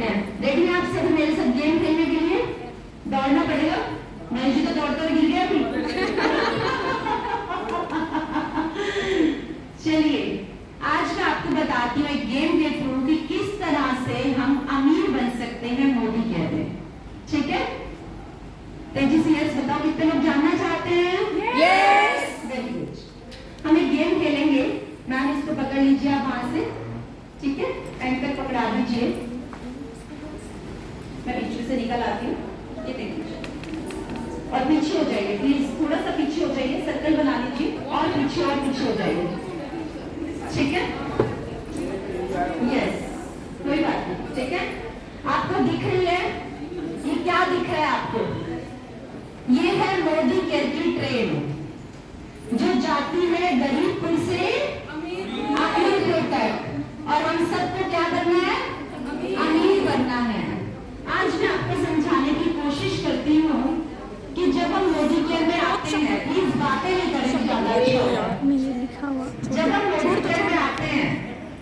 करते हैं। रेडी हैं आप सभी मेरे साथ गेम खेलने के लिए? दौड़ना पड़ेगा। मैं जी तो दौड़ते हुए गिर गया अभी। चलिए आज मैं आपको बताती हूँ एक गेम के थ्रू कि किस तरह से हम अमीर बन सकते हैं मोदी केयर में। ठीक है, तेजी से यस बताओ, कितने लोग जानना चाहते हैं? यस। Very good. हम एक गेम खेलेंगे। मैम इसको पकड़ लीजिए आप वहां से, ठीक है, एंकर पकड़ा दीजिए। मैं पीछे से निकल आती हूँ, ये देखिए, और पीछे हो जाइए प्लीज, थोड़ा सा पीछे हो जाइए, सर्कल बना लीजिए और पीछे हो जाइए, ठीक है? यस, कोई बात नहीं, ठीक है? आपको दिख रही है, ये क्या दिख रहा है आपको? ये है मोदी केयर की ट्रेन जो जाती है गरीबपुर से अमीरपुर तक, और हम सबको क्या करना है? अमीर बनना है। आज मैं आपको समझाने की कोशिश करती हूँ कि जब हम मोदी केयर में आते हैं, प्लीज बातें नहीं करें ज्यादा। जब हम मोदी केयर में आते हैं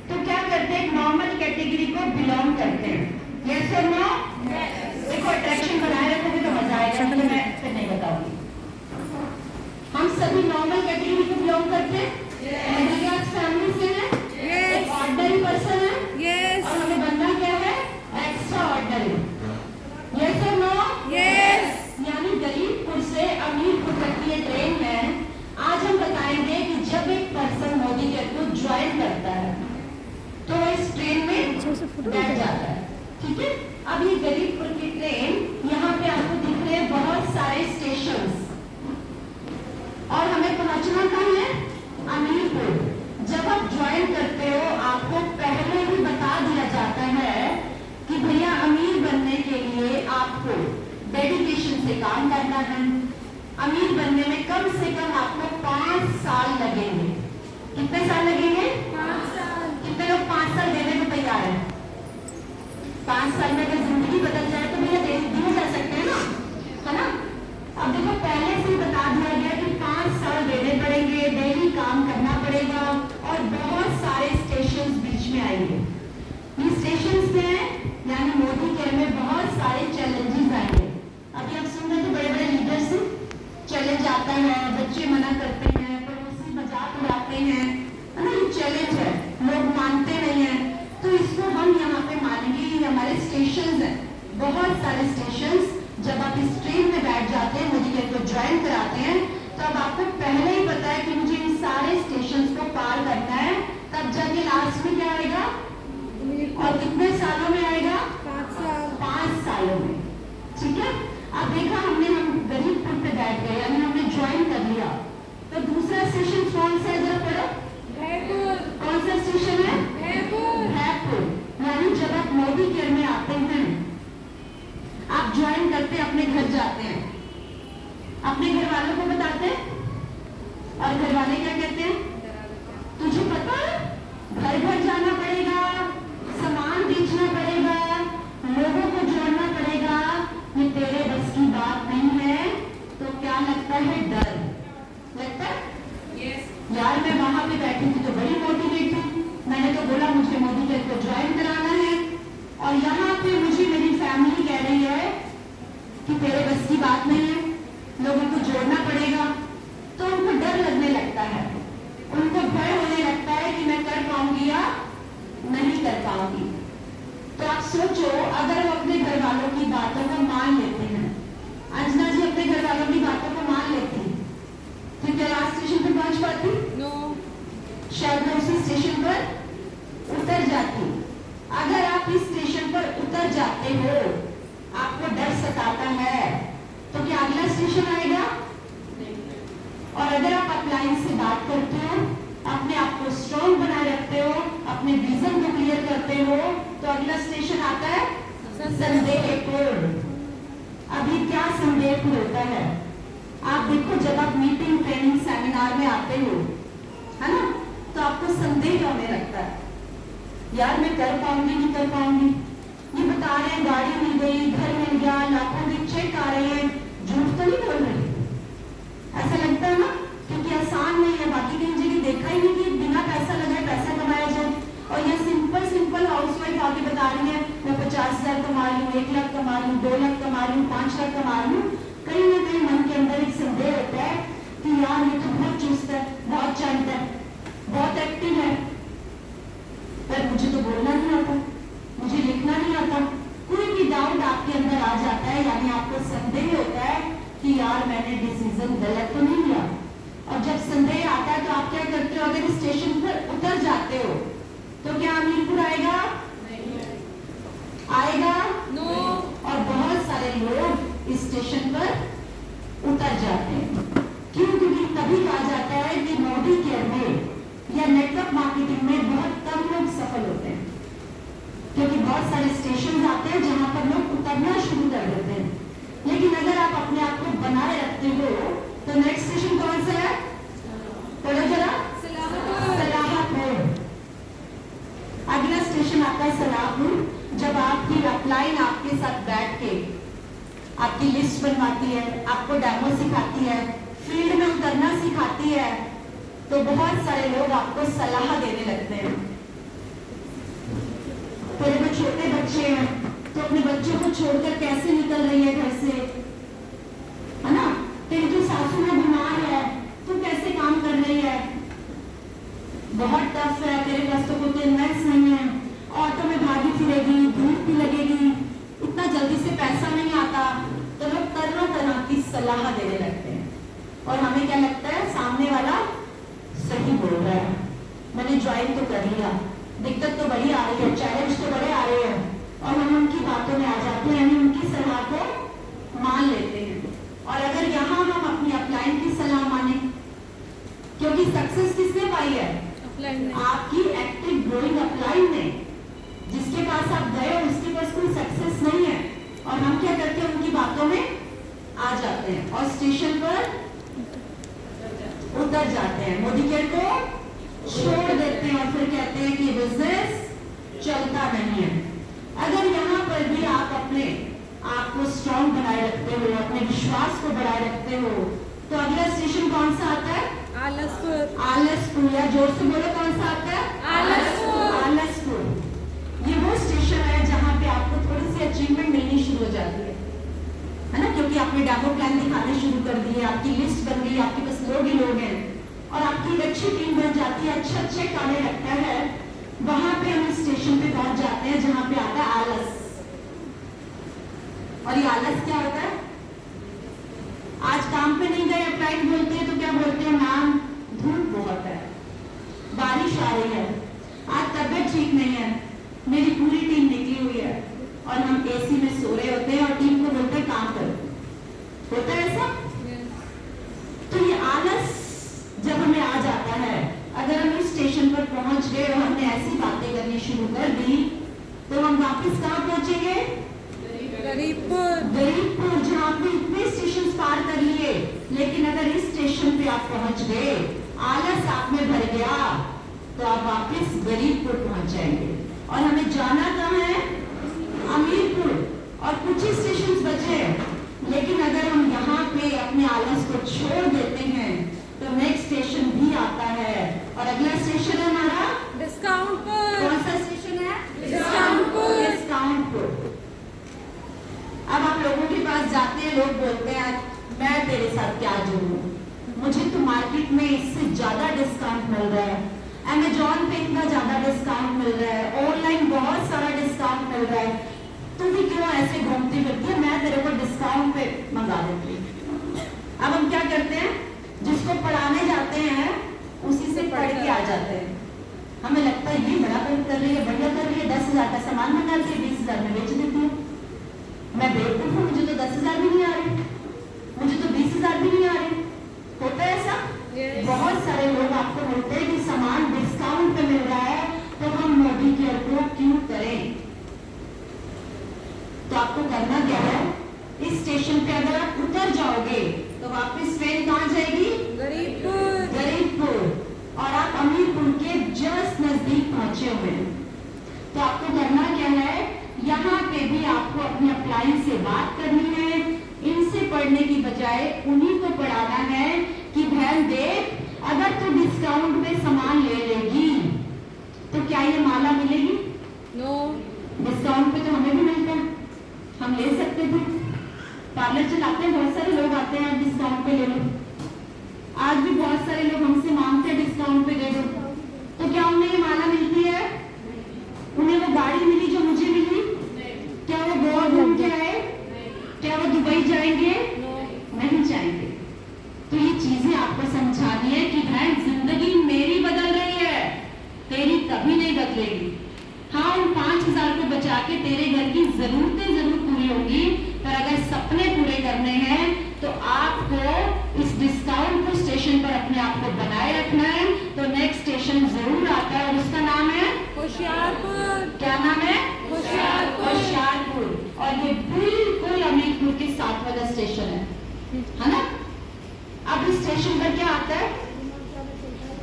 तो क्या करते हैं? नॉर्मल कैटेगरी को बिलोंग करते हैं। यस और नो? देखो अट्रैक्शन बनाए रखोगे तो मजा आएगा, तो मैं फिर नहीं बताऊंगी। हम सभी नॉर्मल कैटेगरी को बिलोंग करते हैं, मिडिल क्लास फैमिली से हैं, एक ऑर्डिनरी पर्सन है, और हमें बनना क्या है? Extra ordinary. यस और नो? यस। यानी गरीबपुर से अमीरपुर तक की ये ट्रेन है। आज हम बताएंगे कि जब एक पर्सन मोदी केयर को ज्वाइन करता है तो इस ट्रेन में बैठ जाता है, ठीक है? अब ये गरीबपुर की ट्रेन, यहाँ पे आपको दिख रहे हैं बहुत सारे स्टेशंस, और हमें पहुंचना कहाँ है? अमीरपुर। जब आप ज्वाइन करते हो आपको पहले ही बता दिया जाता है कि भैया अमीर बनने के लिए आपको डेडिकेशन से काम करना है। अमीर बनने में कम से कम आपको 5 साल लगेंगे। कितने साल लगेंगे? 5 साल। कितने लोग 5 साल देने को तैयार है? 5 साल में अगर जिंदगी बदल जाए तो भैया दिए जा सकते हैं ना, है ना? अब देखो पहले से बता दिया गया कि 5 साल देने पड़ेंगे, डेली काम करना पड़ेगा, और बहुत सारे स्टेशन बीच में आएंगे। ये स्टेशन में यानी मोदी केयर में बहुत सारे चैलेंजेस आएंगे। अभी आप सुन रहे थे बड़े बड़े लीडर से चैलेंज आता है, बच्चे मना करते हैं, पड़ोसी मजाक उड़ाते हैं, है ना? ये चैलेंज है, लोग मानते नहीं है, तो इसको हम यहाँ पे मानेंगे। ये हमारे स्टेशन है, बहुत सारे स्टेशन। जब आप इस ट्रेन में बैठ जाते हैं, मोदी केयर को ज्वाइन कराते हैं, तो अब आपको पहले ही पता है कि मुझे इन सारे स्टेशन को पार करना है, तब जाके लास्ट में क्या आएगा? और कितने सालों में आएगा? 5 सालों में, ठीक है? अब देखा हमने, हम गरीबपुर पे बैठ गए, यानी हमने ज्वाइन कर लिया, तो दूसरा स्टेशन कौन सा है? जरा पढ़ो। कौन सा स्टेशन है? भैरपुर। यानी जब आप मोदी केयर में आते हैं, आप ज्वाइन करते हैं, अपने घर जाते हैं, अपने घर वालों को बताते हैं, और घर वाले क्या कहते हैं? तुझे पता है घर घर जाना पड़ेगा, सामान बेचना पड़ेगा, लोगों को जोड़ना पड़ेगा, ये तेरे बस की बात नहीं है। तो क्या लगता है? डर लगता है। yes. यार मैं वहां पे बैठी थी तो बड़ी मोटिवेट थी, मैंने तो बोला मुझे मोदी केयर को ज्वाइन कराना है, और यहाँ पे मुझे मेरी फैमिली कह रही है कि तेरे बस की बात नहीं है, लोगों को जोड़ना पड़ेगा, तो उनको डर लगने लगता है, उनको भय होने लगता है कि मैं कर पाऊंगी या नहीं कर पाऊंगी। तो आप सोचो, अगर हम अपने घर वालों की बातों को मान लेते हैं, अंजना जी अपने घर वालों की बातों को मान लेती, तो क्या लास्ट स्टेशन पर पहुंच पाती? नो। शायद मैं उसी स्टेशन पर उतर जाती। अगर आप इस स्टेशन पर उतर जाते हो, आपको डर सताता है, तो क्या अगला स्टेशन आएगा? और अगर आप अपलाइन से बात करते हो, अपने आप को स्ट्रॉन्ग बनाए रखते हो, अपने विजन को क्लियर करते हो, तो अगला स्टेशन आता है संदेहपुर। अभी क्या संदेहपुर होता है? आप देखो, जब आप मीटिंग, ट्रेनिंग, सेमिनार में आते हो, है ना, तो आपको संदेह होने लगता है, यार मैं कर पाऊंगी नहीं कर पाऊंगी। ये बता रहे हैं गाड़ी मिल गई, घर मिल गया, लाखों के चेक आ रहे हैं, झूठ तो नहीं बोल रही? ऐसा लगता है ना, क्योंकि आसान नहीं है। बाकी कहीं जगह देखा ही नहीं कि बिना पैसा लगाए पैसा कमाया जाए, और ये सिंपल हाउसवाइफ आके बता रही है मैं 50 50,000 कमा रही हूँ, 1 लाख कमा रही हूँ, 2 लाख कमा रही हूँ, 5 लाख कमा रही हूँ, कहीं ना कहीं मन के अंदर एक संदेह होता है कि यार ये तो बहुत चुस्त है, बहुत जानता है, बहुत एक्टिव है, पर मुझे तो बोलना नहीं आता, मुझे लिखना नहीं आता। कोई भी डाउट आपके अंदर आ जाता है, यानी आपको संदेह होता है कि यार मैंने डिसीजन गलत तो नहीं लिया। और जब संदेह आता है तो आप क्या करते हो? अगर स्टेशन पर उतर जाते हो तो क्या हमीरपुर आएगा? आएगा? नो। और बहुत सारे लोग इस स्टेशन पर उतर जाते हैं। क्यों? क्योंकि तभी कहा जाता है कि मोदी केयर में या नेटवर्क मार्केटिंग में बहुत कम लोग सफल होते हैं, क्योंकि बहुत सारे स्टेशन आते हैं जहां पर लोग उतरना शुरू कर देते हैं। लेकिन अगर आप अपने आप को बनाए रखते हो तो नेक्स्ट स्टेशन कौन सा है? पढ़ो जरा। सलाहपुर। अगला स्टेशन आता है सलाहपुर। जब आपकी अपलाइन आपके साथ बैठ के आपकी लिस्ट बनवाती है, आपको डेमो सिखाती है, फील्ड में उतरना सिखाती है, तो बहुत सारे लोग आपको सलाह देने लगते हैं। तेरे में छोटे बच्चे हैं तो अपने बच्चों को छोड़कर कैसे निकल रही है घर से, है ना? तेरी जो सासू में बीमार है, तू कैसे काम कर रही है? बहुत टफ है, तेरे पास तो कोई इन्वेस्ट नहीं है, ऑटो में भागी फिरेगी, धूप भी लगेगी, इतना जल्दी से पैसा नहीं आता। तो लोग तरह तरह की सलाह देने लगते हैं और हमें क्या लगता है? सामने वाला सही बोल रहा है, मैंने ज्वाइन तो कर लिया, दिक्कत तो बड़ी आ रही है, चैलेंज तो बड़े आ रहे हैं, और हम उनकी बातों में आ जाते हैं, यानी उनकी सलाह को मान लेते हैं। और अगर यहाँ हम अपनी अपलाइन की सलाह माने, क्योंकि सक्सेस किसने पाई है? आपकी एक्टिव ग्रोइंग अपलाइन ने। जिसके पास आप गए हो उसके पास कोई सक्सेस नहीं है, और हम क्या करते हैं? उनकी बातों में आ जाते हैं और स्टेशन पर उतर जाते हैं, मोदी केयर को छोड़ देते हैं और फिर कहते हैं कि बिजनेस चलता नहीं है। अगर यहाँ पर भी आप अपने आप को स्ट्रॉन्ग बनाए रखते हो, अपने विश्वास को बढ़ाए रखते हो, तो अगला स्टेशन कौन सा आता है? आलसपुर। आलसपुर। या जोर से बोलो, कौन सा आता है? आलसपुर। आलसपुर। ये वो स्टेशन है जहाँ पे आपको थोड़ी सी अचीवमेंट मिलनी शुरू हो जाती है ना? क्योंकि आपने डेमो प्लान दिखाने शुरू कर दिए, आपकी लिस्ट बन गई, आपके पास लोग ही लोग हैं और आपकी एक अच्छी टीम बन जाती है, अच्छा चेक आने लगता है। वहां पे हम स्टेशन पे पहुंच जाते हैं जहां पे आता है आलस। और ये आलस क्या होता है? आज काम पे नहीं गए, अप्लाइड बोलते हैं तो क्या बोलते हैं? मैम धूप बहुत है, बारिश आ रही है, आज तबियत ठीक नहीं है, मेरी पूरी टीम निकली हुई है, और हम एसी में सो रहे होते हैं और टीम को बोलते हैं काम करो। होता है ऐसा? तो ये आलस जब हमें आ जाता है, अगर हम इस स्टेशन पर पहुंच गए और हमने ऐसी बातें करनी शुरू कर दी, तो हम वापस कहाँ पहुंचेंगे? गरीबपुर। गरीबपुर, जहाँ आपने इतने स्टेशन पार कर लिए, लेकिन अगर इस स्टेशन पे आप पहुंच गए, आलस आप में भर गया, तो आप वापस गरीबपुर पहुंच जाएंगे। और हमें जाना कहाँ है? हमीरपुर। और कुछ ही स्टेशन बचे हैं, लेकिन अगर हम यहाँ पे अपने आलस को छोड़ देते हैं तो नेक्स्ट स्टेशन भी आता है, और अगला स्टेशन है हमारा डिस्काउंटपुर। कौन सा स्टेशन है? डिस्काउंटपुर। डिस्काउंटपुर। अब आप लोगों के पास जाते हैं, लोग बोलते हैं मैं तेरे साथ क्या जोड़ूं, मुझे तो मार्केट में इससे ज्यादा डिस्काउंट मिल रहा है, अमेजॉन पे इतना ज्यादा डिस्काउंट मिल रहा है, ऑनलाइन बहुत सारा डिस्काउंट मिल रहा है, तू भी क्यों ऐसे घूमती फिरती है, मैं तेरे को डिस्काउंट पे मंगा देती हूँ। अब हम क्या करते हैं? जिसको पढ़ाने जाते हैं उसी से पढ़ के आ जाते हैं। हमें लगता है ये बड़ा कर रही है, बढ़िया कर रही है, 10,000 का सामान मंगाती है, 20,000 में बेच देती है। मैं बेवकूफ हूँ, मुझे तो 10,000 भी नहीं आ रहे, मुझे तो 20,000 भी नहीं आ रहे। होता है ऐसा? बहुत सारे लोग आपको बोलते हैं कि सामान डिस्काउंट पे मिल रहा है तो हम मोदी केयर को क्यों करें? तो आपको करना क्या है? इस स्टेशन पे अगर आप उतर जाओगे तो वापस ट्रेन कहाँ जाएगी? गरीबपुर। गरीबपुर। और आप हमीरपुर के जस्ट नजदीक पहुंचे हुए हैं। तो आपको करना क्या है? यहाँ पे भी आपको अपनी अपलाइन से बात करनी है, इनसे पढ़ने की बजाय उन्हीं को पढ़ाना है कि बहन देख, अगर तू डिस्काउंट पे सामान ले लेगी तो क्या ये माला मिलेगी? नो। डिस्काउंट पे तो हमें भी मिलता हम ले सकते थे। पार्लर चलाते हैं, बहुत सारे लोग आते हैं, डिस्काउंट पे ले लो। आज भी बहुत सारे लोग हमसे मांगते हैं डिस्काउंट पे दे दो, तो क्या उन्हें ये माला मिलती है? उन्हें वो गाड़ी मिली जो मुझे मिली? क्या वो गोवा घूम के आए? क्या वो दुबई जाएंगे? नहीं जाएंगे। तो ये चीजें आपको समझानी है कि बहन जिंदगी मेरी बदल रही है, तेरी कभी नहीं बदलेगी। हाँ, उन 5,000 को बचा के तेरे घर की जरूरतें जरूर पूरी होगी, पर अगर सपने पूरे करने हैं तो आपको इस डिस्काउंट को स्टेशन पर अपने आप को बनाए रखना है। तो नेक्स्ट स्टेशन जरूर आता है और उसका नाम है होशियारपुर। क्या नाम है? होशियारपुर। होशियारपुर। और ये बिल्कुल अमीरपुर के साथ वाला स्टेशन है ना? अब इस स्टेशन पर क्या आता है?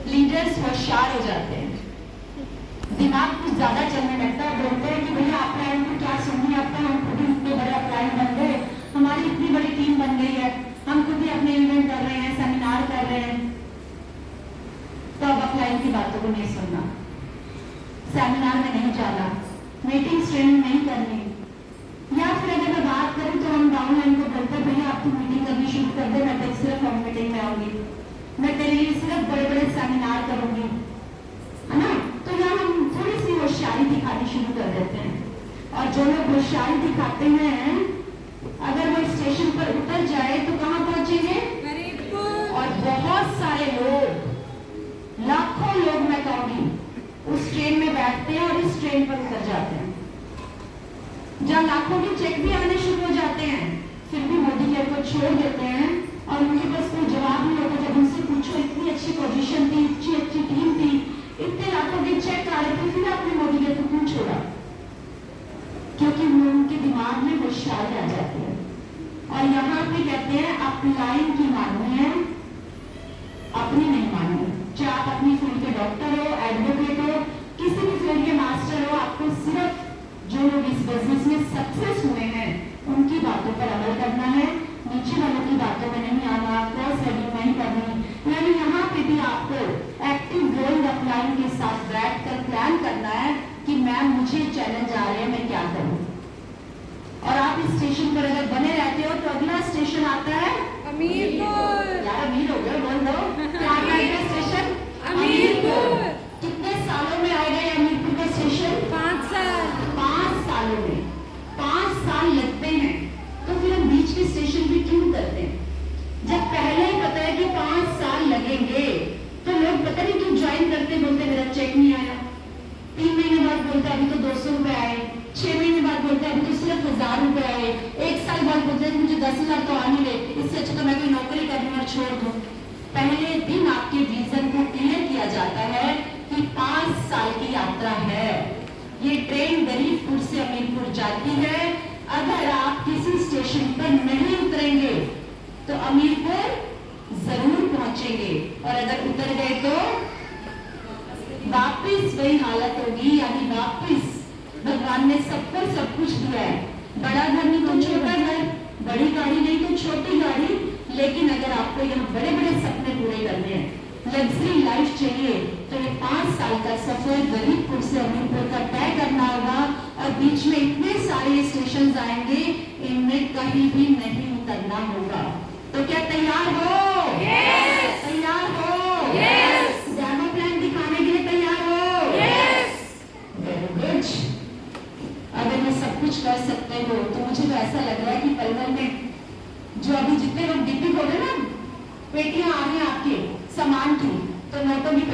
लीडर्स होशियार हो जाते हैं, दिमाग कुछ ज्यादा चलने लगता है, बोलते हैं कि भैया आप लाइन को क्या सुननी आपका, हम खुद ही इतने बड़े अपलाइन बन गए, हमारी इतनी बड़ी टीम बन गई है, हम खुद ही अपने इवेंट कर रहे हैं, सेमिनार कर रहे हैं। तो अब अपलाइन की बातों को नहीं सुनना, सेमिनार में नहीं जाना, मीटिंग ट्रेनिंग नहीं करनी, या फिर अगर मैं बात करूं तो हम डाउनलाइन को बोलते हैं भैया आप तो मीटिंग करनी शुरू कर दे, मैं तो सिर्फ हम मीटिंग में आऊंगी, मैं तेरे लिए सिर्फ बड़े बड़े सेमिनार करूंगी, है ना? तो यहाँ हम थोड़ी सी होशियारी दिखानी शुरू कर देते हैं। और जो लोग होशियारी दिखाते हैं, अगर वो स्टेशन पर उतर जाए तो कहाँ पहुंचेंगे? गरीबपुर। और बहुत सारे लोग, लाखों लोग मैं कहूंगी, उस ट्रेन में बैठते हैं और इस ट्रेन पर उतर जाते हैं, जहाँ लाखों के चेक भी आने शुरू हो जाते हैं, फिर भी मोदी जी को छोड़ देते हैं और उनके पास कोई जवाब नहीं होता। जब उनसे पूछो इतनी अच्छी पोजीशन थी, इतनी अच्छी टीम थी, इतने लाखों के चेक आ रहे थे, फिर आपने मोदी जी को क्यों छोड़ा? क्योंकि उनके दिमाग में होशियारी आ जाती है। और यहाँ पे कहते हैं अपलाइन की माननी है, अपनी नहीं माननी। चाहे आप अपनी फील्ड के डॉक्टर हो, एडवोकेट हो, किसी भी फील्ड के मास्टर हो, आपको सिर्फ जो लोग इस बिजनेस में सक्सेस हुए हैं उनकी बातों पर अमल करना है, नीचे वालों की बातों में नहीं आना, क्रॉस हेडिंग नहीं करनी। यानी यहाँ पे भी आपको एक्टिव ग्रोइंग अपलाइन के साथ बैठकर प्लान करना है कि मैम मुझे चैलेंज आ रहे हैं, मैं क्या करूं। और आप इस स्टेशन पर अगर बने रहते हो तो अगला स्टेशन आता है अमीरपुर। यार अमीर हो गए, बोल दो क्या आता है स्टेशन? अमीरपुर। कितने सालों में आएगा ये अमीरपुर का स्टेशन? 5 साल। 5 सालों में 5 साल लगते हैं, तो फिर हम बीच के स्टेशन पे क्यों करते हैं? जब पहले ही पता है कि 5 साल लगेंगे, तो लोग पता नहीं क्यों ज्वाइन करते, बोलते मेरा चेक नहीं आया, 3 महीने बाद बोलते अभी तो 200 रुपए आए, 6 महीने बाद बोलते अभी तो सिर्फ 1000 रुपए आए, 1 साल बाद बोलते मुझे 10,000 तो आ नहीं रहे, इससे अच्छा तो मैं कोई नौकरी कर लूं और छोड़ दूं। पहले दिन आपके विजन को क्लियर किया जाता है कि 5 साल की यात्रा है, ये ट्रेन गरीबपुर से अमीरपुर जाती है। अगर आप किसी स्टेशन पर नहीं उतरेंगे तो अमीरपुर जरूर पहुंचेंगे, और अगर उतर गए तो वापिस वही हालत होगी। यानी वापिस भगवान ने सबको सब कुछ दिया है, बड़ा घर नहीं तो छोटा घर, बड़ी गाड़ी नहीं तो छोटी गाड़ी, लेकिन अगर आपको यहाँ बड़े बड़े सपने पूरे करने हैं, लग्जरी लाइफ चाहिए, तो ये 5 साल का सफर गरीबपुर से अमीरपुर का तय करना होगा। और बीच में इतने सारे स्टेशन आएंगे, इनमें कहीं भी नहीं उतरना होगा। तो क्या तैयार हो? Yes! तैयार हो? Yes! डेमो प्लान दिखाने के लिए तैयार हो? Yes! Very good. अगर ये सब कुछ कर सकते हो तो मुझे तो ऐसा लग रहा है कि पलवल में जो अभी जितने लोग डिपी बोले ना, पेटियां आ रही हैं आपके सामान की, तो नोटों की